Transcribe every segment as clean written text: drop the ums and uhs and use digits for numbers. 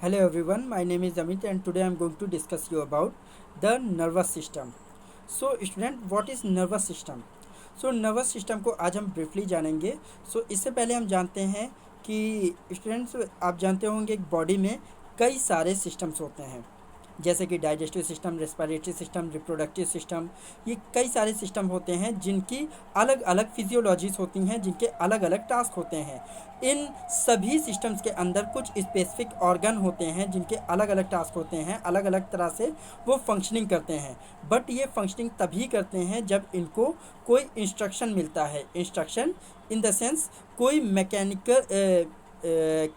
Hello everyone, my name is Amit and today I am going to discuss you about the nervous system. So student, what is nervous system? So nervous system को आज हम briefly जानेंगे. So इससे पहले हम जानते हैं कि स्टूडेंट्स आप जानते होंगे एक बॉडी में कई सारे सिस्टम्स होते हैं, जैसे कि digestive system, respiratory system, reproductive system. ये कई सारे सिस्टम होते हैं जिनकी अलग अलग फिजियोलॉजीज होती हैं, जिनके अलग अलग टास्क होते हैं. इन सभी सिस्टम्स के अंदर कुछ स्पेसिफिक ऑर्गन होते हैं जिनके अलग अलग टास्क होते हैं, अलग अलग तरह से वो फंक्शनिंग करते हैं. बट ये फंक्शनिंग तभी करते हैं जब इनको कोई इंस्ट्रक्शन मिलता है. इंस्ट्रक्शन इन द सेंस कोई मैकेनिकल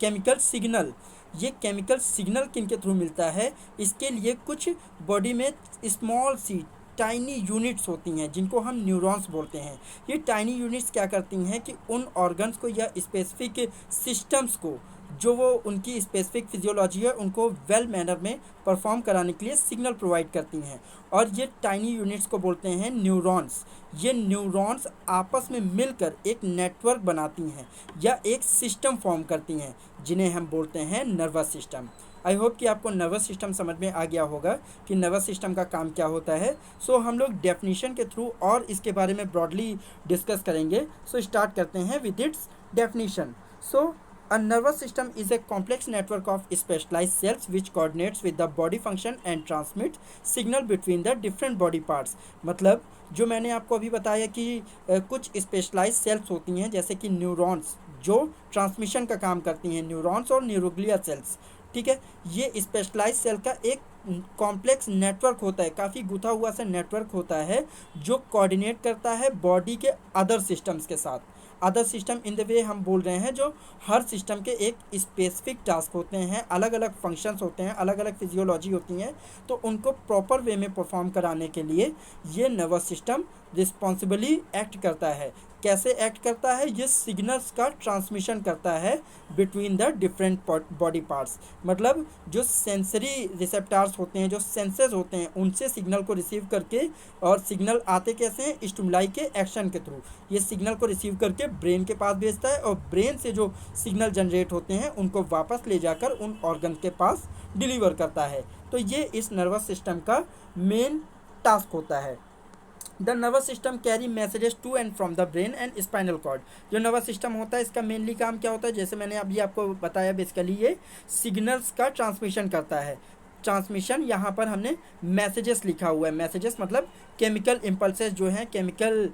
केमिकल सिग्नल. ये केमिकल सिग्नल किन के थ्रू मिलता है, इसके लिए कुछ बॉडी में स्मॉल सी टाइनी यूनिट्स होती हैं जिनको हम न्यूरॉन्स बोलते हैं. ये टाइनी यूनिट्स क्या करती हैं कि उन ऑर्गन्स को या स्पेसिफिक सिस्टम्स को, जो वो उनकी स्पेसिफिक फिजियोलॉजी है, उनको वेल मैनर में परफॉर्म कराने के लिए सिग्नल प्रोवाइड करती हैं. और ये टाइनी यूनिट्स को बोलते हैं न्यूरॉन्स. ये न्यूरॉन्स आपस में मिलकर एक नेटवर्क बनाती हैं या एक सिस्टम फॉर्म करती हैं जिन्हें हम बोलते हैं नर्वस सिस्टम. आई होप कि आपको नर्वस सिस्टम समझ में आ गया होगा कि नर्वस सिस्टम का काम क्या होता है. सो हम लोग डेफिनेशन के थ्रू और इसके बारे में ब्रॉडली डिस्कस करेंगे. सो स्टार्ट करते हैं with its definition. So a nervous system is a complex network of specialized cells which coordinates with the body function and transmit signal between the different body parts. मतलब जो मैंने आपको अभी बताया कि कुछ स्पेशलाइज सेल्स होती हैं जैसे कि न्यूरॉन्स जो ट्रांसमिशन का काम करती हैं, न्यूरॉन्स और न्यूरोग्लिया सेल्स. ठीक है, ये स्पेशलाइज सेल का एक कॉम्प्लेक्स नेटवर्क होता है, काफ़ी गुथा हुआ सा नेटवर्क होता है जो कोऑर्डिनेट करता है बॉडी के अदर सिस्टम्स के साथ. Other system in the way हम बोल रहे हैं जो हर सिस्टम के एक स्पेसिफिक टास्क होते हैं, अलग अलग फंक्शंस होते हैं, अलग अलग फिजियोलॉजी होती हैं. तो उनको प्रॉपर वे में परफॉर्म कराने के लिए ये नर्वस सिस्टम रिस्पॉन्सिबली एक्ट करता है. कैसे एक्ट करता है? ये सिग्नल्स का ट्रांसमिशन करता है between the different body parts. मतलब जो सेंसरी रिसेप्टार्स होते हैं, जो सेंसेस होते हैं, उनसे सिग्नल को रिसीव करके, और सिग्नल आते कैसे हैं? स्टिमुलाई के एक्शन के थ्रू. ये सिग्नल को रिसीव करके ब्रेन के पास भेजता है और ब्रेन से जो सिग्नल जनरेट होते हैं उनको वापस ले जाकर उन ऑर्गन के पास डिलीवर करता है. तो ये इस नर्वस सिस्टम का मेन टास्क होता है. The nervous system carry messages to and from the brain and spinal cord. जो नर्वस सिस्टम होता है इसका मेनली काम क्या होता है? जैसे मैंने अभी आपको बताया, बेसिकली ये सिग्नल्स का ट्रांसमिशन करता है. ट्रांसमिशन यहाँ पर हमने मैसेजेस लिखा हुआ है. मैसेजेस मतलब केमिकल इम्पल्सेस जो हैं, केमिकल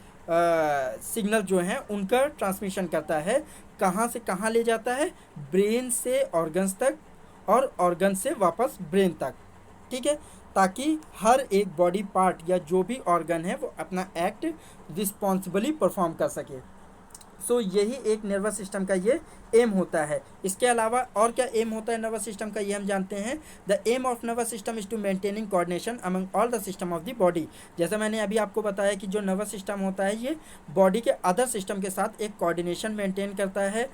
सिग्नल जो हैं, उनका ट्रांसमिशन करता है. कहाँ से कहाँ ले जाता है? ब्रेन से ऑर्गन्स तक और ऑर्गन से वापस ब्रेन तक. ठीक है, ताकि हर एक बॉडी पार्ट या जो भी ऑर्गन है वो अपना एक्ट रिस्पॉन्सिबली परफॉर्म कर सके. सो यही एक नर्वस सिस्टम का ये एम होता है. इसके अलावा और क्या एम होता है नर्वस सिस्टम का, ये हम जानते हैं. The aim of nervous system is to maintaining coordination among all the system of the body. जैसा मैंने अभी आपको बताया कि जो नर्वस सिस्टम होता है ये बॉडी के अदर सिस्टम के साथ एक कोऑर्डिनेशन मेंटेन करता है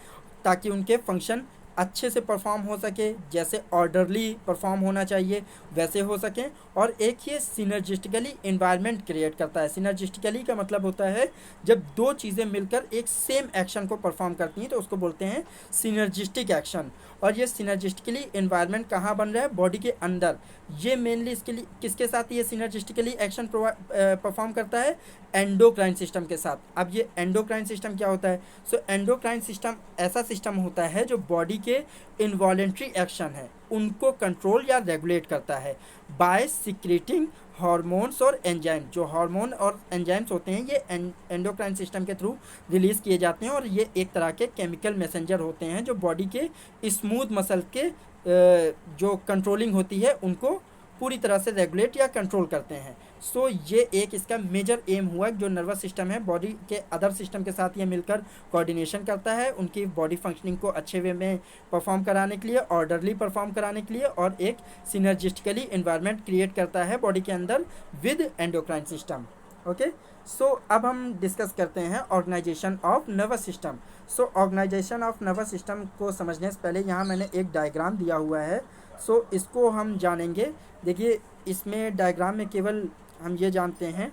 ताकि उनके फंक्शन अच्छे से परफॉर्म हो सके, जैसे ऑर्डरली परफॉर्म होना चाहिए वैसे हो सकें. और एक ये सिनर्जिस्टिकली इन्वायरमेंट क्रिएट करता है. सिनर्जिस्टिकली का मतलब होता है जब दो चीज़ें मिलकर एक सेम एक्शन को परफॉर्म करती हैं तो उसको बोलते हैं सिनर्जिस्टिक एक्शन. और ये सिनर्जिस्टिकली इन्वायरमेंट कहाँ बन रहा है? बॉडी के अंदर. ये मेनली इसके लिए किसके साथ ये सिनर्जिस्टिकली एक्शन परफॉर्म करता है? एंडोक्राइन सिस्टम के साथ. अब ये एंडोक्राइन सिस्टम क्या होता है? सो एंडोक्राइन सिस्टम ऐसा सिस्टम होता है जो बॉडी के इनवॉलेंट्री एक्शन है उनको कंट्रोल या रेगुलेट करता है बाय सिक्रेटिंग हार्मोन्स और एंजाइम. जो हार्मोन और एंजाइम्स होते हैं ये एंडोक्राइन सिस्टम के थ्रू रिलीज़ किए जाते हैं और ये एक तरह के केमिकल मैसेंजर होते हैं जो बॉडी के स्मूथ मसल के जो कंट्रोलिंग होती है उनको पूरी तरह से रेगुलेट या कंट्रोल करते हैं. सो ये एक इसका मेजर एम हुआ जो नर्वस सिस्टम है बॉडी के अदर सिस्टम के साथ ये मिलकर कोऑर्डिनेशन करता है उनकी बॉडी फंक्शनिंग को अच्छे वे में परफॉर्म कराने के लिए, ऑर्डरली परफॉर्म कराने के लिए, और एक सिनर्जिस्टिकली इन्वायरमेंट क्रिएट करता है बॉडी के अंदर with endocrine system. Okay, so अब हम डिस्कस करते हैं organization of nervous system. So organization of nervous system को समझने से पहले यहाँ मैंने एक डायग्राम दिया हुआ है. सो इसको हम जानेंगे. देखिए, इसमें डायग्राम में केवल हम ये जानते हैं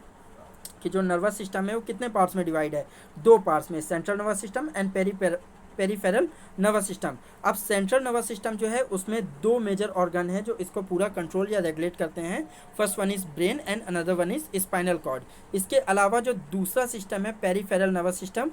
कि जो नर्वस सिस्टम है वो कितने पार्ट्स में डिवाइड है? दो पार्ट्स में, central nervous system and peripheral nervous system. अब सेंट्रल नर्वस सिस्टम जो है उसमें दो मेजर ऑर्गन है जो इसको पूरा कंट्रोल या रेगुलेट करते हैं। First one is brain and another one is spinal cord. इसके अलावा जो दूसरा सिस्टम है पेरिफेरल नर्वस सिस्टम,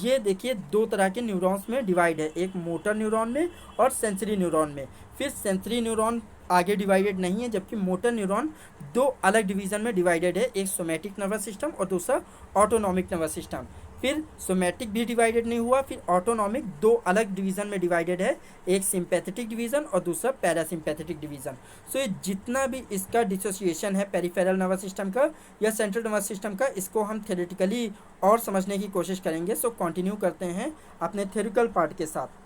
ये देखिए दो तरह के न्यूरॉन्स में डिवाइड है, एक मोटर न्यूरॉन में और सेंसरी न्यूरॉन में। फिर सेंसरी न्यूरॉन आगे डिवाइडेड नहीं है, जबकि मोटर न्यूरॉन दो अलग डिवीजन में डिवाइडेड है, एक सोमैटिक नर्वस सिस्टम और दूसरा ऑटोनॉमिक नर्वस सिस्टम। फिर सोमैटिक भी डिवाइडेड नहीं हुआ, फिर ऑटोनॉमिक दो अलग डिवीजन में डिवाइडेड है, एक सिंपैथेटिक डिवीजन और दूसरा पैरासिम्पैथेटिक डिवीजन। सो ये जितना भी इसका डिसोसिएशन है पेरिफेरल नर्वस सिस्टम का या सेंट्रल नर्वस सिस्टम का, इसको हम थ्योरेटिकली और समझने की कोशिश करेंगे। सो कंटिन्यू करते हैं अपने थ्योरिकल पार्ट के साथ।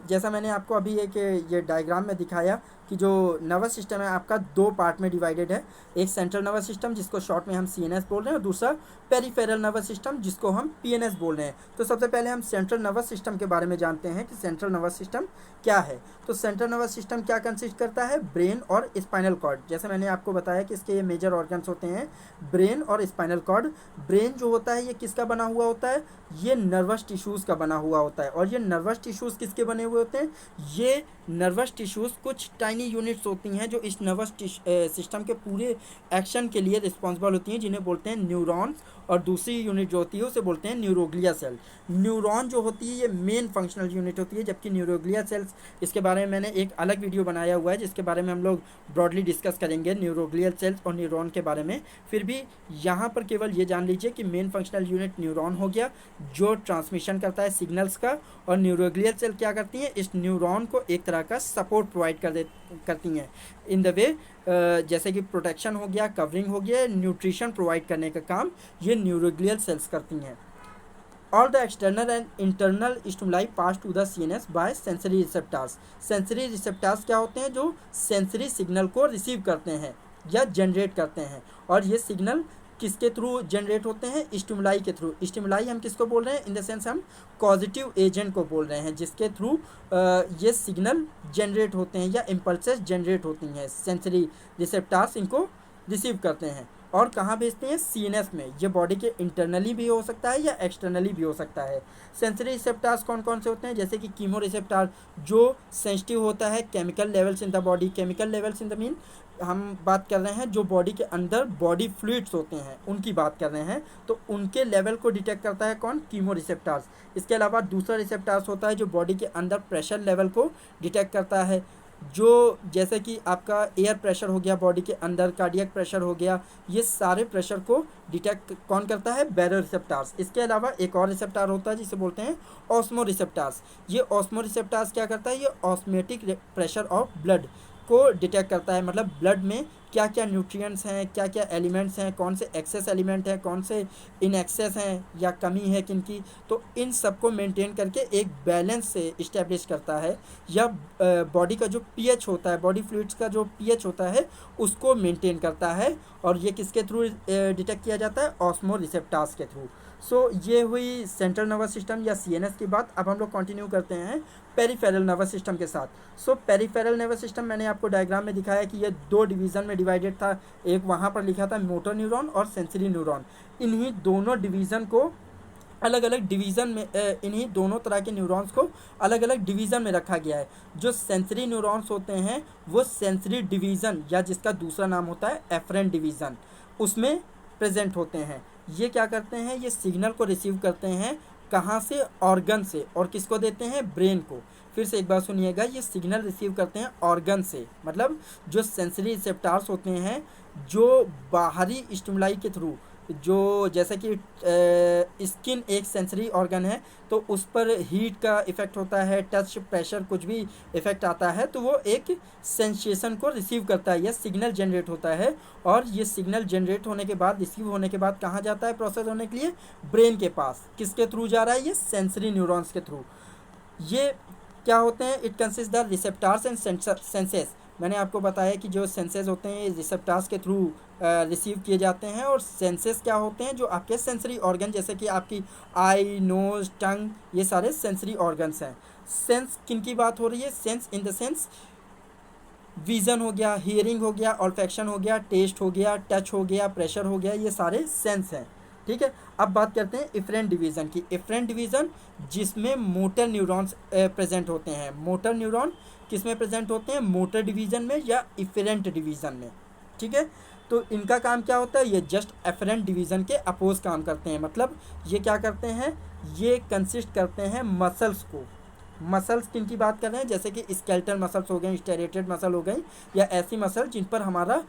जैसा मैंने आपको अभी एक ये डायग्राम में दिखाया कि जो नर्वस सिस्टम है आपका दो पार्ट में डिवाइडेड है, एक सेंट्रल नर्वस सिस्टम जिसको शॉर्ट में हम सीएनएस बोल रहे हैं और दूसरा पेरिफेरल नर्वस सिस्टम जिसको हम पीएनएस बोल रहे हैं। तो सबसे पहले हम सेंट्रल नर्वस सिस्टम के बारे में जानते हैं कि सेंट्रल नर्वस सिस्टम क्या है। तो सेंट्रल नर्वस सिस्टम क्या कंसिस्ट करता है, ब्रेन और स्पाइनल कॉर्ड। जैसे मैंने आपको बताया कि इसके ये मेजर ऑर्गन्स होते हैं ब्रेन और स्पाइनल कॉर्ड। ब्रेन जो होता है ये किसका बना हुआ होता है, ये नर्वस टिश्यूज़ का बना हुआ होता है। और ये नर्वस टिश्यूज़ किसके बने हुए होते हैं, ये नर्वस टिश्यूज़ कुछ टाइनी यूनिट्स होती हैं जो इस नर्वस सिस्टम के पूरे एक्शन के लिए रिस्पॉन्सिबल होती हैं, जिन्हें बोलते हैं न्यूरॉन्स। और दूसरी यूनिट जो होती है उसे बोलते हैं न्यूरोग्लिया सेल। न्यूरॉन जो होती है ये मेन फंक्शनल यूनिट होती है, जबकि न्यूरोग्लिया सेल्स, इसके बारे में मैंने एक अलग वीडियो बनाया हुआ है जिसके बारे में हम लोग ब्रॉडली डिस्कस करेंगे न्यूरोग्लियल सेल्स और न्यूरॉन के बारे में। फिर भी यहाँ पर केवल ये जान लीजिए कि मेन फंक्शनल यूनिट न्यूरॉन हो गया जो ट्रांसमिशन करता है सिग्नल्स का, और न्यूरोग्लियल सेल क्या करती हैं, इस न्यूरॉन को एक तरह का सपोर्ट प्रोवाइड करती हैं इन द वे जैसे कि प्रोटेक्शन हो गया, कवरिंग हो गया, न्यूट्रिशन प्रोवाइड करने का काम ये न्यूरोग्लियल सेल्स करती हैं। All the external and internal stimuli pass to the CNS by sensory receptors। Sensory receptors क्या होते हैं, जो सेंसरी सिग्नल को रिसीव करते हैं या जनरेट करते हैं। और ये सिग्नल किसके थ्रू जनरेट होते हैं, स्टिमुलाई के थ्रू। स्टिमुलाई हम किसको बोल रहे हैं, इन द सेंस हम पॉजिटिव एजेंट को बोल रहे हैं जिसके थ्रू ये सिग्नल जनरेट होते हैं या इम्पल्सेस जनरेट होती हैं। सेंसरी रिसेप्टर्स इनको रिसीव करते हैं और कहाँ भेजते हैं, सीएनएस में। ये बॉडी के इंटरनली भी हो सकता है या एक्सटर्नली भी हो सकता है। सेंसरी रिसेप्टर्स कौन कौन से होते हैं, जैसे कि कीमो रिसेप्टर जो सेंसिटिव होता है chemical levels in the body. Chemical levels in the mean हम बात कर रहे हैं जो बॉडी के अंदर बॉडी फ्लूइड्स होते हैं उनकी बात कर रहे हैं, तो उनके लेवल को डिटेक्ट करता है कौन, कीमो रिसेप्टर्स। इसके अलावा दूसरा रिसेप्टर्स होता है जो बॉडी के अंदर प्रेशर लेवल को डिटेक्ट करता है, जो जैसे कि आपका एयर प्रेशर हो गया बॉडी के अंदर, कार्डियक प्रेशर हो गया, ये सारे प्रेशर को डिटेक्ट कौन करता है, बैरो रिसेप्टर्स। इसके अलावा एक और रिसेप्टर होता है जिसे बोलते हैं ऑस्मो रिसेप्टर्स। ये ऑस्मो रिसेप्टर्स क्या करता है, ये ऑस्मेटिक प्रेशर ऑफ ब्लड को डिटेक्ट करता है, मतलब ब्लड में क्या क्या न्यूट्रिएंट्स हैं, क्या क्या एलिमेंट्स हैं, कौन से एक्सेस एलिमेंट हैं, कौन से इन एक्सेस हैं या कमी है किनकी, तो इन सब को मेंटेन करके एक बैलेंस से इस्टेब्लिश करता है। या बॉडी का जो पीएच होता है, बॉडी फ्लूइड्स का जो पीएच होता है उसको मेंटेन करता है। और ये किसके थ्रू डिटेक्ट किया जाता है, ऑस्मो रिसेप्टर्स के थ्रू। ये हुई सेंट्रल नर्वस सिस्टम या सीएनएस की बात। अब हम लोग कंटिन्यू करते हैं पेरिफेरल नर्वस सिस्टम के साथ। पेरिफेरल नर्वस सिस्टम मैंने आपको डायग्राम में दिखाया कि ये दो डिवीज़न में डिवाइडेड था, एक वहाँ पर लिखा था मोटर न्यूरॉन और सेंसरी न्यूरॉन। इन्हीं दोनों डिवीज़न को अलग अलग डिवीज़न में इन्हीं दोनों तरह के न्यूरॉन्स को अलग अलग डिवीज़न में रखा गया है। जो सेंसरी न्यूरॉन्स होते हैं वो सेंसरी डिवीज़न या जिसका दूसरा नाम होता है एफरेंट डिवीज़न, उसमें प्रेजेंट होते हैं। ये क्या करते हैं, ये सिग्नल को रिसीव करते हैं कहाँ से, ऑर्गन से, और किसको देते हैं, ब्रेन को। फिर से एक बार सुनिएगा, ये सिग्नल रिसीव करते हैं ऑर्गन से, मतलब जो सेंसरी रिसेप्टर्स होते हैं जो बाहरी स्टिमुलाई के थ्रू, जो जैसे कि स्किन एक सेंसरी ऑर्गन है तो उस पर हीट का इफ़ेक्ट होता है, टच, प्रेशर, कुछ भी इफ़ेक्ट आता है तो वो एक सेंसेशन को रिसीव करता है या सिग्नल जनरेट होता है। और ये सिग्नल जनरेट होने के बाद, रिसीव होने के बाद कहाँ जाता है प्रोसेस होने के लिए, ब्रेन के पास। किसके थ्रू जा रहा है, ये सेंसरी न्यूरॉन्स के थ्रू। ये क्या होते हैं, it consist the receptors and senses. मैंने आपको बताया कि जो सेंसेस होते हैं रिसेप्टर्स के थ्रू रिसीव किए जाते हैं, और सेंसेस क्या होते हैं, जो आपके सेंसरी ऑर्गन, जैसे कि आपकी आई, नोज, टंग, ये सारे सेंसरी ऑर्गन्स हैं। सेंस किन की बात हो रही है, sense in the sense vision हो गया, हियरिंग हो गया, ऑल्फैक्शन हो गया, टेस्ट हो गया, टच हो गया, प्रेशर हो गया, ये सारे सेंस हैं। ठीक है। अब बात करते हैं इफरेंट डिवीज़न की। इफरेंट डिवीज़न जिसमें मोटर न्यूरॉन्स प्रेजेंट होते हैं। मोटर न्यूरॉन किस में प्रेजेंट होते हैं, मोटर डिवीज़न में या इफरेंट डिवीज़न में, ठीक है। तो इनका काम क्या होता है, ये जस्ट एफरेंट डिवीज़न के अपोज काम करते हैं। मतलब ये क्या करते हैं, ये कंसिस्ट करते हैं मसल्स को। मसल्स किन की बात कर रहे हैं, जैसे कि स्केलेटल मसल्स हो गई, स्टेरेटेड मसल हो गई, या ऐसी मसल जिन पर हमारा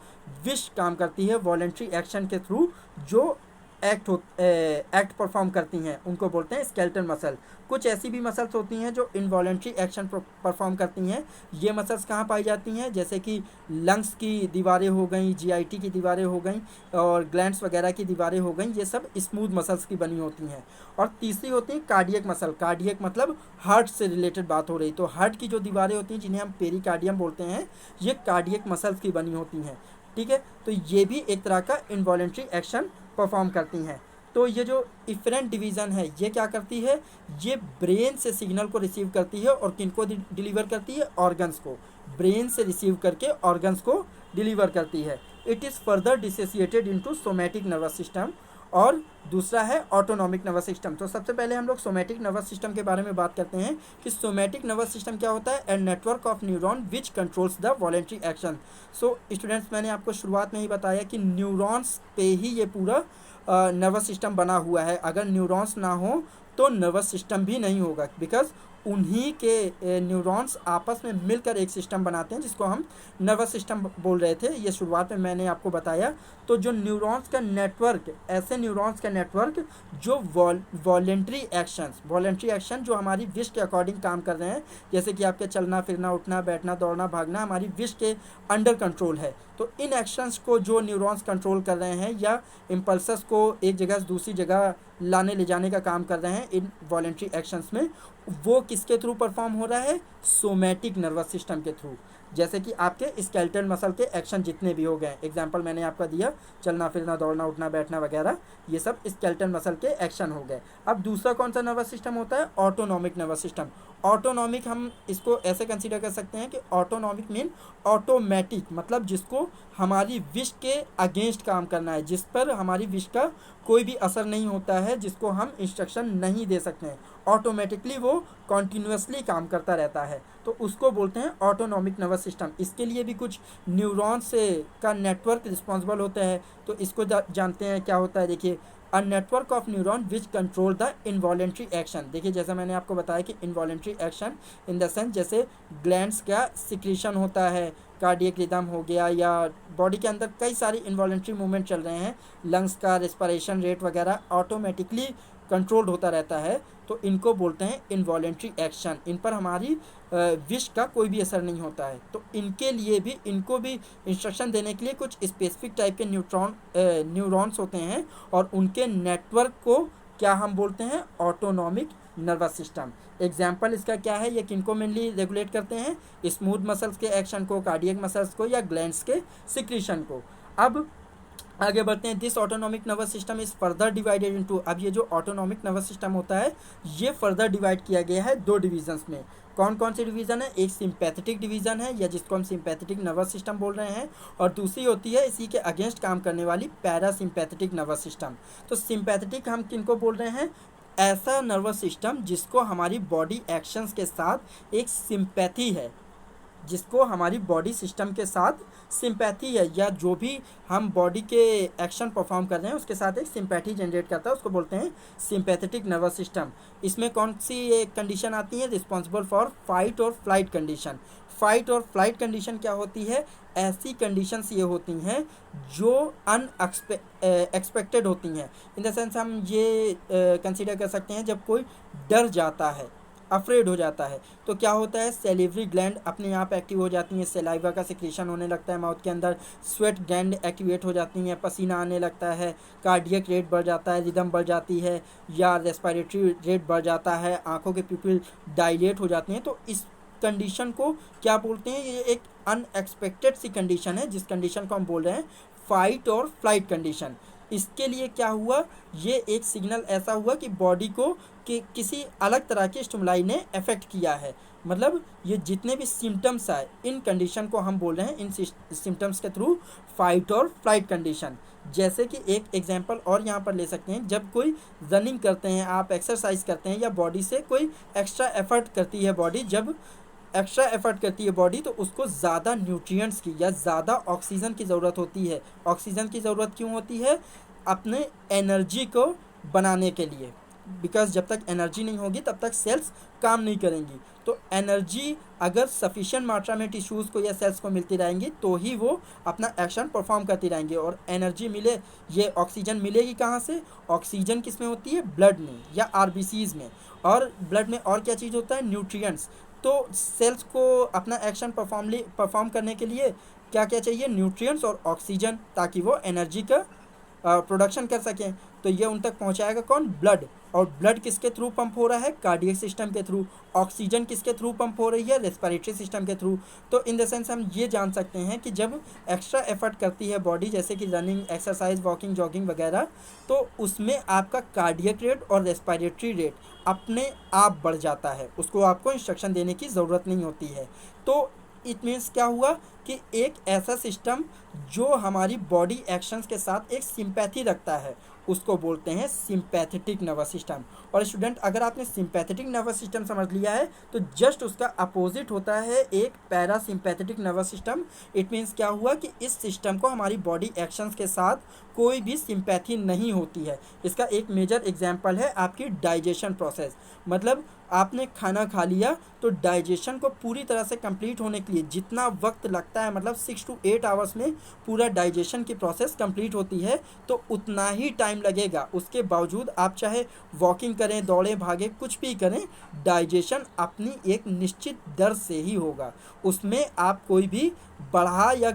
विश काम करती है वॉलेंट्री एक्शन के थ्रू, जो एक्ट परफॉर्म करती हैं, उनको बोलते हैं स्केलेटल मसल। कुछ ऐसी भी मसल्स होती हैं जो इनवॉलेंट्री एक्शन परफॉर्म करती हैं। ये मसल्स कहाँ पाई जाती हैं, जैसे कि लंग्स की दीवारें हो गई, जीआईटी की दीवारें हो गई, और ग्लैंड्स वगैरह की दीवारें हो गई, ये सब स्मूथ मसल्स की बनी होती हैं। और तीसरी होती है कार्डियक मसल। कार्डियक मतलब हार्ट से रिलेटेड बात हो रही, तो हार्ट की जो दीवारें होती हैं जिन्हें हम पेरिकार्डियम बोलते हैं, ये कार्डियक मसल्स की बनी होती हैं, ठीक है। तो ये भी एक तरह का इनवॉलेंट्री एक्शन परफॉर्म करती हैं। तो ये जो इफरेंट डिवीज़न है, ये क्या करती है, ये ब्रेन से सिग्नल को रिसीव करती है और किनको डिलीवर करती है, ऑर्गन्स को। ब्रेन से रिसीव करके ऑर्गन्स को डिलीवर करती है। It is further dissociated into somatic nervous system. और दूसरा है ऑटोनॉमिक नर्वस सिस्टम। तो सबसे पहले हम लोग सोमैटिक नर्वस सिस्टम के बारे में बात करते हैं कि सोमैटिक नर्वस सिस्टम क्या होता है, a network of neuron which controls the voluntary action. So students, मैंने आपको शुरुआत में ही बताया कि न्यूरॉन्स पे ही ये पूरा नर्वस सिस्टम बना हुआ है। अगर न्यूरॉन्स ना हो तो नर्वस सिस्टम भी नहीं होगा, बिकॉज उन्हीं के न्यूरॉन्स आपस में मिलकर एक सिस्टम बनाते हैं जिसको हम नर्वस सिस्टम बोल रहे थे। ये शुरुआत में मैंने आपको बताया। तो जो न्यूरॉन्स का नेटवर्क, ऐसे न्यूरॉन्स का नेटवर्क जो वॉलेंट्री एक्शन जो हमारी विश के अकॉर्डिंग काम कर रहे हैं, जैसे कि आपके चलना फिरना, उठना बैठना, दौड़ना भागना, हमारी विश के अंडर कंट्रोल है। तो इन एक्शंस को जो न्यूरॉन्स कंट्रोल कर रहे हैं या इम्पल्सस को एक जगह से दूसरी जगह लाने ले जाने का काम कर रहे हैं इन वॉलेंट्री एक्शंस में, वो किसके थ्रू परफॉर्म हो रहा है, सोमैटिक नर्वस सिस्टम के थ्रू। जैसे कि आपके स्केलेटल मसल के एक्शन जितने भी हो गए, एग्जांपल मैंने आपका दिया, चलना फिरना, दौड़ना उठना बैठना वगैरह, ये सब स्केलेटल मसल के एक्शन हो गए। अब दूसरा कौन सा नर्वस सिस्टम होता है, ऑटोनॉमिक नर्वस सिस्टम। ऑटोनॉमिक हम इसको ऐसे कंसीडर कर सकते हैं कि ऑटोनॉमिक मीन ऑटोमेटिक, मतलब जिसको हमारी विश के अगेंस्ट काम करना है, जिस पर हमारी विश का कोई भी असर नहीं होता है, जिसको हम इंस्ट्रक्शन नहीं दे सकते हैं, ऑटोमेटिकली वो कॉन्टीन्यूसली काम करता रहता है, तो उसको बोलते हैं ऑटोनॉमिक नर्वस सिस्टम। इसके लिए भी कुछ न्यूरॉन से का नेटवर्क रिस्पॉन्सिबल होता है। तो इसको जानते हैं क्या होता है, देखिए, a network of neuron which control the involuntary action. देखिए, जैसा मैंने आपको बताया कि involuntary action in the sense जैसे ग्लैंड्स का सिक्रीशन होता है, कार्डियक रिदम हो गया, या बॉडी के अंदर कई सारी इनवॉलेंट्री मूवमेंट चल रहे हैं, लंग्स का रेस्पिरेशन रेट वगैरह ऑटोमेटिकली कंट्रोल्ड होता रहता है, तो इनको बोलते हैं इनवॉलेंट्री एक्शन। इन पर हमारी विश का कोई भी असर नहीं होता है। तो इनके लिए भी, इनको भी इंस्ट्रक्शन देने के लिए कुछ स्पेसिफिक टाइप के न्यूरॉन्स होते हैं, और उनके नेटवर्क को क्या हम बोलते हैं, ऑटोनॉमिक नर्वस सिस्टम। एग्जाम्पल इसका क्या है, ये किनको मेनली रेगुलेट करते हैं, स्मूथ मसल्स के एक्शन को, कार्डियक मसल्स को, या ग्लैंड्स के सिक्रीशन को। अब आगे बढ़ते हैं। This autonomic nervous system is further divided into, अब ये जो ऑटोनॉमिक नर्वस सिस्टम होता है, ये फर्दर डिवाइड किया गया है दो डिवीजन्स में। कौन कौन सी डिवीज़न है, एक सिंपैथेटिक डिवीज़न है, या जिसको हम सिंपैथेटिक नर्वस सिस्टम बोल रहे हैं, और दूसरी होती है इसी के अगेंस्ट काम करने वाली पैरासिम्पैथेटिक नर्वस सिस्टम। तो सिंपैथेटिक हम किनको बोल रहे हैं, ऐसा नर्वस सिस्टम जिसको हमारी बॉडी एक्शंस के साथ एक सिंपैथी है, जिसको हमारी बॉडी सिस्टम के साथ सिंपैथी है, या जो भी हम बॉडी के एक्शन परफॉर्म कर रहे हैं उसके साथ एक सिंपैथी जनरेट करता है, उसको बोलते हैं सिंपैथेटिक नर्वस सिस्टम। इसमें कौन सी कंडीशन आती है, रिस्पॉन्सिबल फॉर फाइट और फ्लाइट कंडीशन। फाइट और फ्लाइट कंडीशन क्या होती है, ऐसी कंडीशंस ये होती हैं जो एक्सपेक्टेड होती हैं। इन द सेंस हम ये कंसीडर कर सकते हैं जब कोई डर जाता है, अफ्रेड हो जाता है, तो क्या होता है, सेलिवरी ग्लैंड अपने आप एक्टिव हो जाती हैं, सेलाइवा का सिक्रीशन होने लगता है माउथ के अंदर, स्वेट ग्लैंड एक्टिवेट हो जाती हैं, पसीना आने लगता है, कार्डियक रेट बढ़ जाता है, रिदम बढ़ जाती है, या रेस्पिरेटरी रेट बढ़ जाता है, आंखों के प्यूपिल डायलेट हो जाती हैं। तो इस कंडीशन को क्या बोलते हैं, ये एक अनएक्सपेक्टेड सी कंडीशन है, जिस कंडीशन को हम बोल रहे हैं फाइट और फ्लाइट कंडीशन। इसके लिए क्या हुआ, ये एक सिग्नल ऐसा हुआ कि बॉडी को कि किसी अलग तरह के स्टिमुलाई ने अफेक्ट किया है। मतलब ये जितने भी सिम्टम्स आए, इन कंडीशन को हम बोल रहे हैं, इन सिम्टम्स के थ्रू फाइट और फ्लाइट कंडीशन। जैसे कि एक एग्जांपल और यहाँ पर ले सकते हैं, जब कोई रनिंग करते हैं, आप एक्सरसाइज करते हैं, या बॉडी से कोई एक्स्ट्रा एफर्ट करती है बॉडी, जब एक्स्ट्रा एफर्ट करती है बॉडी तो उसको ज़्यादा न्यूट्रिएंट्स की या ज़्यादा ऑक्सीजन की ज़रूरत होती है। ऑक्सीजन की ज़रूरत क्यों होती है? अपने एनर्जी को बनाने के लिए, बिकॉज जब तक एनर्जी नहीं होगी तब तक सेल्स काम नहीं करेंगी। तो एनर्जी अगर सफिशिएंट मात्रा में टिश्यूज़ को या सेल्स को मिलती रहेंगी तो ही वो अपना एक्शन परफॉर्म करती रहेंगी। और एनर्जी मिले, ये ऑक्सीजन मिलेगी कहाँ से? ऑक्सीजन किस में होती है? ब्लड में या आरबीसीज में। और ब्लड में और क्या चीज़ होता है? न्यूट्रिएंट्स। तो सेल्स को अपना एक्शन परफॉर्म करने के लिए क्या क्या चाहिए? न्यूट्रिएंट्स और ऑक्सीजन, ताकि वो एनर्जी का प्रोडक्शन कर सकें। तो ये उन तक पहुंचाएगा कौन? ब्लड। और ब्लड किसके थ्रू पंप हो रहा है? कार्डियक सिस्टम के थ्रू। ऑक्सीजन किसके थ्रू पंप हो रही है? रेस्पिरेटरी सिस्टम के थ्रू। तो इन द सेंस हम ये जान सकते हैं कि जब एक्स्ट्रा एफर्ट करती है बॉडी, जैसे कि रनिंग, एक्सरसाइज, वॉकिंग, जॉगिंग वगैरह, तो उसमें आपका कार्डियक रेट और रेस्पिरेटरी रेट अपने आप बढ़ जाता है। उसको आपको इंस्ट्रक्शन देने की ज़रूरत नहीं होती है। तो इट मीन्स क्या हुआ कि एक ऐसा सिस्टम जो हमारी बॉडी एक्शंस के साथ एक सिंपैथी रखता है, उसको बोलते हैं सिंपैथेटिक नर्वस सिस्टम। और स्टूडेंट, अगर आपने सिंपैथेटिक नर्वस सिस्टम समझ लिया है तो जस्ट उसका अपोजिट होता है एक parasympathetic nervous system. It means क्या हुआ कि इस सिस्टम को हमारी बॉडी एक्शंस के साथ कोई भी सिंपैथी नहीं होती है। इसका एक मेजर एग्जांपल है आपकी डाइजेशन प्रोसेस। मतलब आपने खाना खा लिया तो डाइजेशन को पूरी तरह से कंप्लीट होने के लिए जितना वक्त लगता है, मतलब 6 to 8 आवर्स में पूरा डाइजेशन की प्रोसेस कंप्लीट होती है, तो उतना ही टाइम लगेगा। उसके बावजूद आप चाहे वॉकिंग करें, दौड़ें, भागें, कुछ भी करें, डाइजेशन अपनी एक निश्चित दर से ही होगा। उसमें आप कोई भी बढ़ा या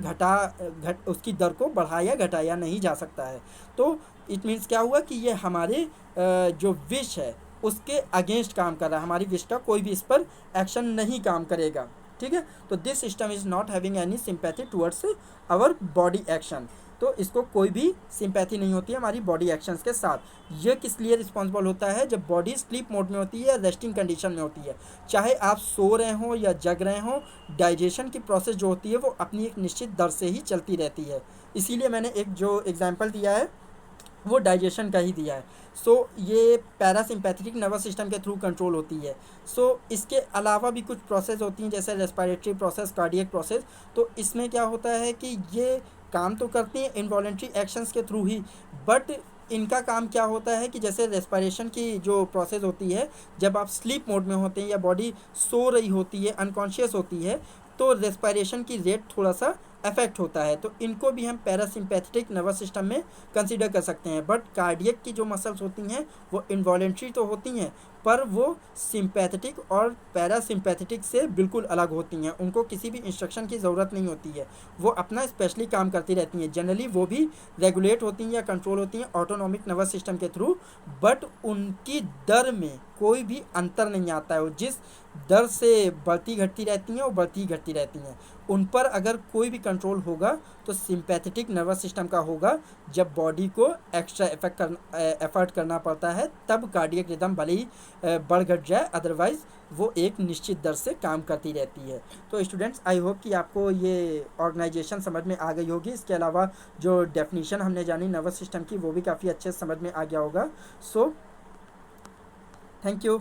उसकी दर को बढ़ा या घटाया नहीं जा सकता है। तो इट मीन्स क्या हुआ कि ये हमारे जो विश है उसके अगेंस्ट काम कर रहा है। हमारी विश का कोई भी इस पर एक्शन नहीं काम करेगा। ठीक है, तो this system is not having any sympathy towards our body action. तो इसको कोई भी सिंपैथी नहीं होती है हमारी बॉडी एक्शंस के साथ। ये किस लिए रिस्पॉन्सिबल होता है? जब बॉडी स्लीप मोड में होती है या रेस्टिंग कंडीशन में होती है, चाहे आप सो रहे हों या जग रहे हों, डाइजेशन की प्रोसेस जो होती है वो अपनी एक निश्चित दर से ही चलती रहती है। इसीलिए मैंने एक जो एग्जाम्पल दिया है वो डाइजेशन का ही दिया है। सो ये पैरासिम्पैथेटिक नर्वस सिस्टम के थ्रू कंट्रोल होती है। सो इसके अलावा भी कुछ प्रोसेस होती हैं, जैसे रेस्पिरेटरी प्रोसेस, कार्डियक प्रोसेस। तो इसमें क्या होता है कि ये काम तो करती हैं इनवॉलेंट्री एक्शंस के थ्रू ही, बट इनका काम क्या होता है कि जैसे रेस्पिरेशन की जो प्रोसेस होती है, जब आप स्लीप मोड में होते हैं या बॉडी सो रही होती है, अनकॉन्शियस होती है, तो रेस्पिरेशन की रेट थोड़ा सा अफेक्ट होता है। तो इनको भी हम पैरासिम्पैथेटिक नर्वस सिस्टम में कंसीडर कर सकते हैं। बट कार्डियक की जो मसल्स होती हैं वो इनवॉलेंट्री तो होती हैं, पर वो सिंपैथेटिक और पैरासिम्पैथेटिक से बिल्कुल अलग होती हैं। उनको किसी भी इंस्ट्रक्शन की ज़रूरत नहीं होती है, वो अपना स्पेशली काम करती रहती हैं। जनरली वो भी रेगुलेट होती हैं या कंट्रोल होती हैं ऑटोनॉमिक नर्वस सिस्टम के थ्रू, बट उनकी दर में कोई भी अंतर नहीं आता है। वो जिस दर से बढ़ती घटती रहती हैं वो बढ़ती घटती रहती हैं। उन पर अगर कोई भी कंट्रोल होगा तो सिंपैथेटिक नर्वस सिस्टम का होगा। जब बॉडी को एक्स्ट्रा एफर्ट करना पड़ता है तब कार्डियक रिदम भले ही बढ़ घट जाए, अदरवाइज़ वो एक निश्चित दर से काम करती रहती है। तो स्टूडेंट्स, आई होप कि आपको ये ऑर्गेनाइजेशन समझ में आ गई होगी। इसके अलावा जो डेफिनेशन हमने जानी नर्वस सिस्टम की वो भी काफ़ी अच्छे से समझ में आ गया होगा। So thank you.